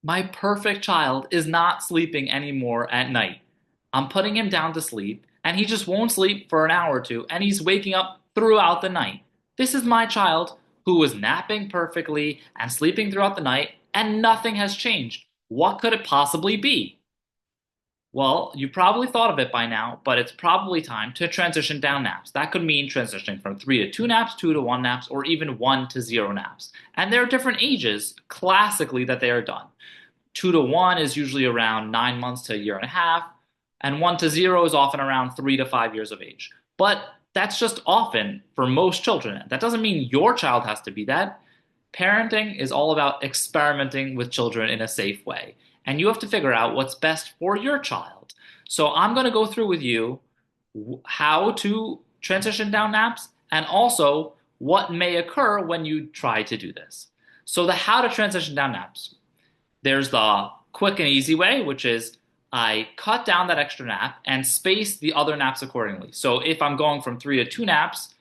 My perfect child is not sleeping anymore at night. I'm putting him down to sleep, and he just won't sleep for an hour or two, and he's waking up throughout the night. This is my child who was napping perfectly and sleeping throughout the night, and nothing has changed. What could it possibly be? Well, you probably thought of it by now, but it's probably time to transition down naps. That could mean transitioning from 3 to 2 naps, 2 to 1 naps, or even 1 to 0 naps. And there are different ages, classically, that they are done. 2 to 1 is usually around 9 months to a year and a half, and 1 to 0 is often around 3 to 5 years of age. But that's just often for most children. That doesn't mean your child has to be that. Parenting is all about experimenting with children in a safe way, and you have to figure out what's best for your child. So I'm going to go through with you how to transition down naps and also what may occur when you try to do this. So the how to transition down naps. There's the quick and easy way, which is I cut down that extra nap and space the other naps accordingly. So if I'm going from 3 to 2 naps,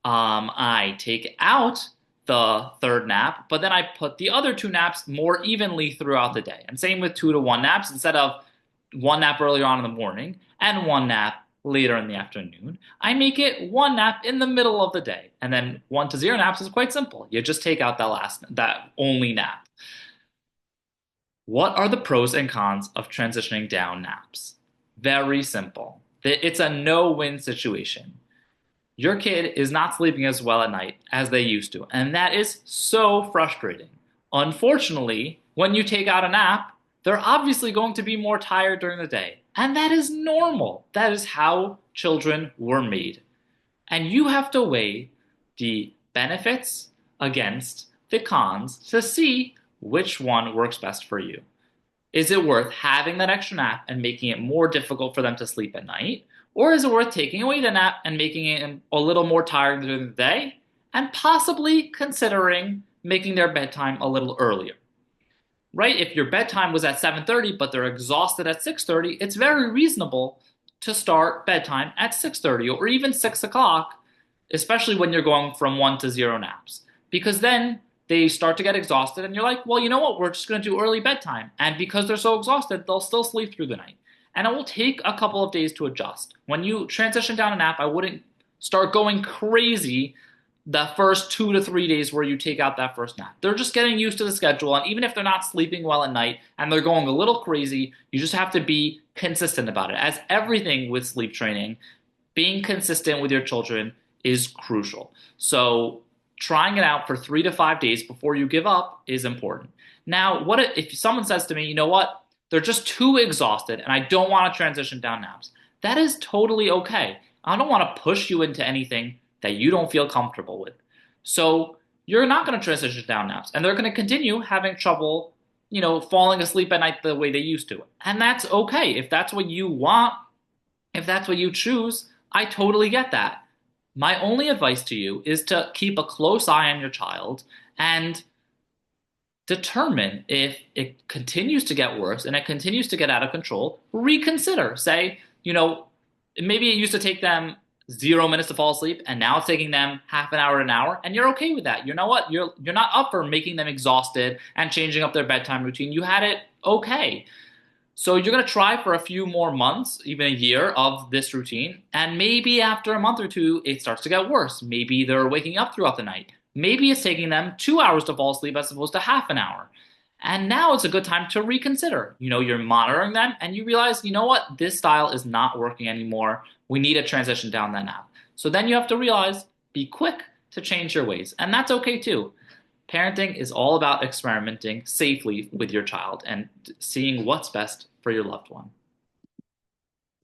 I take out the third nap, but then I put the other 2 naps more evenly throughout the day. And same with 2 to 1 naps. Instead of one nap earlier on in the morning and one nap later in the afternoon, I make it one nap in the middle of the day. And then 1 to 0 naps is quite simple. You just take out that only nap. What are the pros and cons of transitioning down naps? Very simple. It's a no-win situation. Your kid is not sleeping as well at night as they used to, and that is so frustrating. Unfortunately, when you take out a nap, they're obviously going to be more tired during the day, and that is normal. That is how children were made. And you have to weigh the benefits against the cons to see which one works best for you. Is it worth having that extra nap and making it more difficult for them to sleep at night? Or is it worth taking away the nap and making it a little more tired during the day and possibly considering making their bedtime a little earlier? Right? If your bedtime was at 7:30 but they're exhausted at 6:30, it's very reasonable to start bedtime at 6:30 or even 6 o'clock, especially when you're going from 1 to 0 naps. Because then they start to get exhausted and you're like, well, you know what? We're just going to do early bedtime. And because they're so exhausted, they'll still sleep through the night. And it will take a couple of days to adjust. When you transition down a nap, I wouldn't start going crazy the first 2 to 3 days where you take out that first nap. They're just getting used to the schedule. And even if they're not sleeping well at night and they're going a little crazy, you just have to be consistent about it. As everything with sleep training, being consistent with your children is crucial. So trying it out for 3 to 5 days before you give up is important. Now, what if someone says to me, you know what? They're just too exhausted and I don't want to transition down naps. That is totally okay. I don't want to push you into anything that you don't feel comfortable with. So you're not going to transition down naps and they're going to continue having trouble, falling asleep at night the way they used to. And that's okay. If that's what you want, if that's what you choose, I totally get that. My only advice to you is to keep a close eye on your child and determine if it continues to get worse and it continues to get out of control, reconsider. Say, maybe it used to take them 0 minutes to fall asleep and now it's taking them half an hour to an hour and you're okay with that. You know what? You're not up for making them exhausted and changing up their bedtime routine. You had it okay. So you're going to try for a few more months, even a year of this routine, and maybe after a month or two it starts to get worse. Maybe they're waking up throughout the night. Maybe it's taking them 2 hours to fall asleep as opposed to half an hour. And now it's a good time to reconsider. You're monitoring them and you realize, you know what, this style is not working anymore. We need to transition down that nap. So then you have to realize, be quick to change your ways. And that's okay too. Parenting is all about experimenting safely with your child and seeing what's best for your loved one.